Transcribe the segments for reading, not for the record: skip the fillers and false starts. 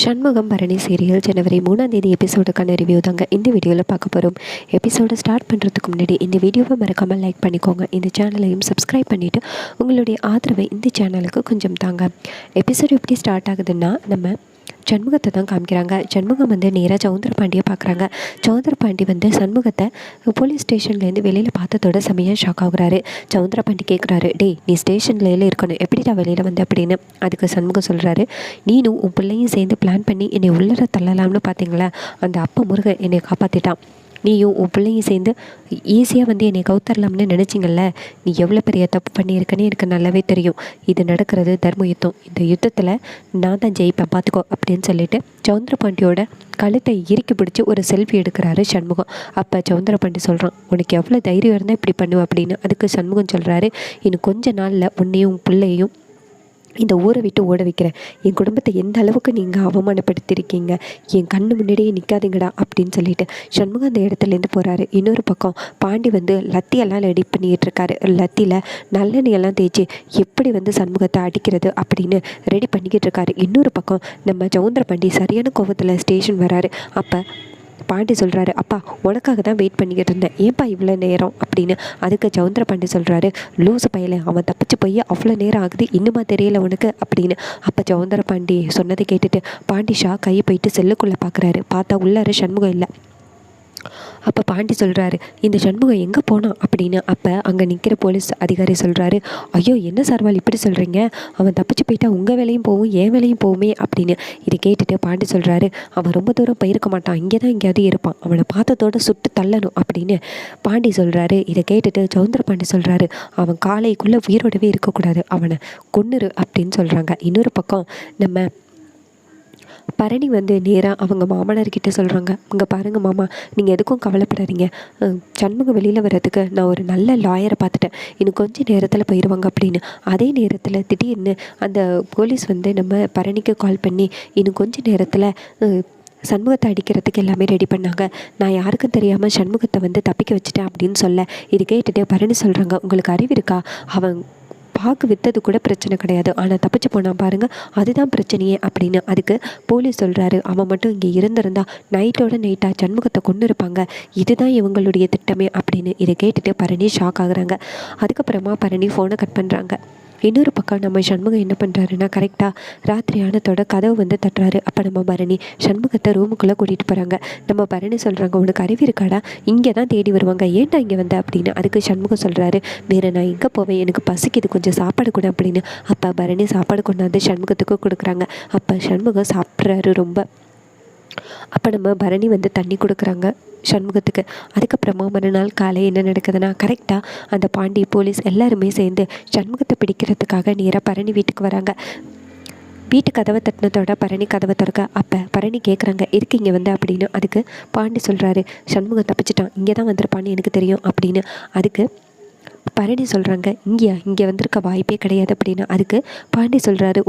Shanmugam Bharani serial ஜனவரி 3ஆம் தேதி எபிசோடுக்கான review தாங்க இந்த வீடியோவில் பார்க்க போகிறோம். எபிசோடை ஸ்டார்ட் பண்ணுறதுக்கு முன்னாடி இந்த வீடியோவை மறக்காமல் லைக் பண்ணிக்கோங்க. இந்த சேனலையும் சப்ஸ்கிரைப் பண்ணிவிட்டு உங்களுடைய ஆதரவை இந்த சேனலுக்கு கொஞ்சம் தாங்க. எபிசோடு எப்படி ஸ்டார்ட் ஆகுதுன்னா, நம்ம சண்முகத்தை தான் காமிக்கிறாங்க. சண்முகம் வந்து நேராக சவுந்தரபாண்டியை பார்க்குறாங்க. சவுந்தரபாண்டி வந்து சண்முகத்தை போலீஸ் ஸ்டேஷன்லேருந்து வெளியில் பார்த்ததோட செமையாக ஷாக் ஆகுறாரு. சவுந்தரபாண்டி கேட்குறாரு, டேய் நீ ஸ்டேஷன்லேயே இருக்கணும், எப்படிடா வெளியில் வந்து அப்படின்னு. அதுக்கு சண்முகம் சொல்கிறாரு, நீனும் உன் பிள்ளையும் சேர்ந்து பிளான் பண்ணி என்னை உள்ளர தள்ளலாம்னு பார்த்தீங்களா, அந்த அப்பா முருகன் என்னை காப்பாற்றிட்டான். நீயும் உன் பிள்ளையும் சேர்ந்து ஈஸியாக வந்து என்னை கவுத்தரலாம்னு நினச்சிங்கல்ல, நீ எவ்வளோ பெரிய தப்பு பண்ணியிருக்கன்னு எனக்கு நல்லாவே தெரியும். இது நடக்கிறது தர்ம யுத்தம், இந்த யுத்தத்தில் நான் தான் ஜெயிப்பேன் பார்த்துக்கோ அப்படின்னு சொல்லிட்டு சவுந்தரபாண்டியோட கழுத்தை இறுக்கி பிடிச்சி ஒரு செல்ஃபி எடுக்கிறாரு சண்முகம். அப்போ சவுந்தரபாண்டி சொல்கிறான், உனக்கு எவ்வளோ தைரியம் இருந்தால் இப்படி பண்ணுவேன் அப்படின்னு. அதுக்கு சண்முகம் சொல்கிறாரு, இன்னும் கொஞ்ச நாளில் உன்னையும் உன் பிள்ளையும் இந்த ஊரை விட்டு ஓட வைக்கிறேன். என் குடும்பத்தை எந்த அளவுக்கு நீங்கள் அவமானப்படுத்தியிருக்கீங்க, என் கண்ணு முன்னாடியே நிற்காதீங்கடா அப்படின்னு சொல்லிட்டு சண்முகம் அந்த இடத்துலேருந்து போகிறாரு. இன்னொரு பக்கம் பாண்டி வந்து லத்தியெல்லாம் ரெடி பண்ணிகிட்டு இருக்காரு. லத்தியில் நல்லெண்ணெயெல்லாம் தேய்ச்சி எப்படி வந்து சண்முகத்தை அடிக்கிறது அப்படின்னு ரெடி பண்ணிக்கிட்டு இருக்காரு. இன்னொரு பக்கம் நம்ம சவுந்தரபாண்டி சரியான கோவத்தில் ஸ்டேஷன் வராரு. அப்போ பாண்டி சொல்கிறாரு, அப்பா உனக்காக தான் வெயிட் பண்ணிக்கிட்டு இருந்தேன், ஏன்ப்பா இவ்வளோ நேரம் அப்படின்னு. அதுக்கு சவுந்தரபாண்டி சொல்கிறாரு, லூசு பையலை, அவன் தப்பிச்சு போய் அவ்வளோ நேரம் ஆகுது இன்னுமா தெரியல உனக்கு அப்படின்னு. அப்போ சவுந்தரபாண்டி சொன்னதை கேட்டுட்டு பாண்டி ஷாக் ஆகி போயிட்டு செல்லுக்குள்ளே பார்க்குறாரு. பார்த்தா உள்ளார சண்முகம் இல்லை. அப்போ பாண்டி சொல்கிறாரு, இந்த சண்முகம் எங்கே போனான் அப்படின்னு. அப்போ அங்கே நிற்கிற போலீஸ் அதிகாரி சொல்கிறாரு, ஐயோ என்ன சர்வால் இப்படி சொல்கிறீங்க, அவன் தப்பிச்சு போயிட்டா உங்கள் வேலையும் போகும் என் வேலையும் போகுமே அப்படின்னு. இதை கேட்டுட்டு பாண்டி சொல்கிறாரு, அவன் ரொம்ப தூரம் போயிருக்க மாட்டான், இங்கே தான் எங்கேயாவது இருப்பான், அவனை பார்த்ததோடு சுட்டு தள்ளணும் அப்படின்னு பாண்டி சொல்கிறாரு. இதை கேட்டுட்டு சவுந்தரபாண்டி சொல்கிறாரு, அவன் காலைக்குள்ளே உயிரோடவே இருக்கக்கூடாது, அவனை கொன்னுரு அப்படின்னு சொல்கிறாங்க. இன்னொரு பக்கம் நம்ம பரணி வந்து நேராக அவங்க மாமனார்கிட்ட சொல்கிறாங்க, இங்கே பாருங்கள் மாமா, நீங்கள் எதுக்கும் கவலைப்படாதீங்க, சண்முகம் வெளியில் வர்றதுக்கு நான் ஒரு நல்ல லாயரை பார்த்துட்டேன், இன்னும் கொஞ்சம் நேரத்தில் போயிடுவாங்க அப்படின்னு. அதே நேரத்தில் திடீர்னு அந்த போலீஸ் வந்து நம்ம பரணிக்கு கால் பண்ணி இன்னும் கொஞ்சம் நேரத்தில் சண்முகத்தை அடிக்கிறதுக்கு எல்லாமே ரெடி பண்ணாங்க, நான் யாருக்கும் தெரியாமல் சண்முகத்தை வந்து தப்பிக்க வச்சுட்டேன் அப்படின்னு சொல்ல. இது கேட்டுட்டு பரணி சொல்கிறாங்க, உங்களுக்கு அறிவு இருக்கா, அவன் பாக்கு விற்றது கூட பிரச்சனை கிடையாது, ஆனால் தப்பிச்சு போனால் பாருங்கள் அதுதான் பிரச்சனையே அப்படின்னு. அதுக்கு போலீஸ் சொல்கிறாரு, அவன் மட்டும் இங்கே இருந்திருந்தா நைட்டோட நைட்டாக சண்முகத்தை கொண்டு இருப்பாங்க, இதுதான் இவங்களுடைய திட்டமே அப்படின்னு. இதை கேட்டுட்டு பரணி ஷாக் ஆகுறாங்க. அதுக்கப்புறமா பரணி ஃபோனை கட் பண்ணுறாங்க. இன்னொரு பக்கம் நம்ம சண்முகம் என்ன பண்ணுறாருன்னா, கரெக்டாக ராத்திரி ஆனத்தோட கதவு வந்து தட்டுறாரு. அப்போ நம்ம பரணி சண்முகத்தை ரூமுக்குள்ளே கூட்டிகிட்டு போகிறாங்க. நம்ம பரணி சொல்கிறாங்க, உனக்கு அறிவு இருக்காடா, இங்கே தான் தேடி வருவாங்க, ஏன்டா இங்கே வந்த அப்படின்னு. அதுக்கு சண்முகம் சொல்கிறாரு, வேறு நான் எங்கே போவேன், எனக்கு பசிக்குது, கொஞ்சம் சாப்பாடு கூட அப்படின்னு. அப்போ பரணி சாப்பாடு கொண்டாந்து சண்முகத்துக்கு கொடுக்குறாங்க. அப்போ சண்முகம் சாப்பிட்றாரு ரொம்ப. அப்போ நம்ம பரணி வந்து தண்ணி கொடுக்குறாங்க சண்முகத்துக்கு. அதுக்கப்புறமா மறுநாள் காலை என்ன நடக்குதுன்னா, கரெக்டாக அந்த பாண்டி போலீஸ் எல்லாருமே சேர்ந்து சண்முகத்தை பிடிக்கிறதுக்காக நேராக பரணி வீட்டுக்கு வராங்க. வீட்டு கதவை தட்டினதோட பரணி கதவை திறக்க. அப்போ பரணி கேட்குறாங்க, இருக்கு இங்கே வந்து அப்படின்னு. அதுக்கு பாண்டி சொல்கிறாரு, சண்முகம் தப்பிச்சிட்டான், இங்கே தான் வந்திருப்பான்னு எனக்கு தெரியும் அப்படின்னு. அதுக்கு பரணி சொல்கிறாங்க, இங்கே வந்திருக்க வாய்ப்பே கிடையாது அப்படின்னு. அதுக்கு பாண்டி சொல்கிறாரு,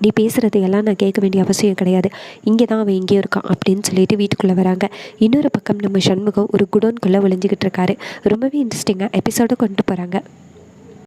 நீ பேசுகிறது எல்லாம் நான் கேட்க வேண்டிய அவசியம் கிடையாது, இங்கே தான் அவன் எங்கேயும் இருக்கான் அப்படின்னு சொல்லிட்டு வீட்டுக்குள்ளே வராங்க. இன்னொரு பக்கம் நம்ம சண்முகம் ஒரு குடோன்குள்ளே ஒளிஞ்சிக்கிட்டு இருக்காரு. ரொம்பவே இன்ட்ரெஸ்டிங்காக எபிசோடை கொண்டு போகிறாங்க.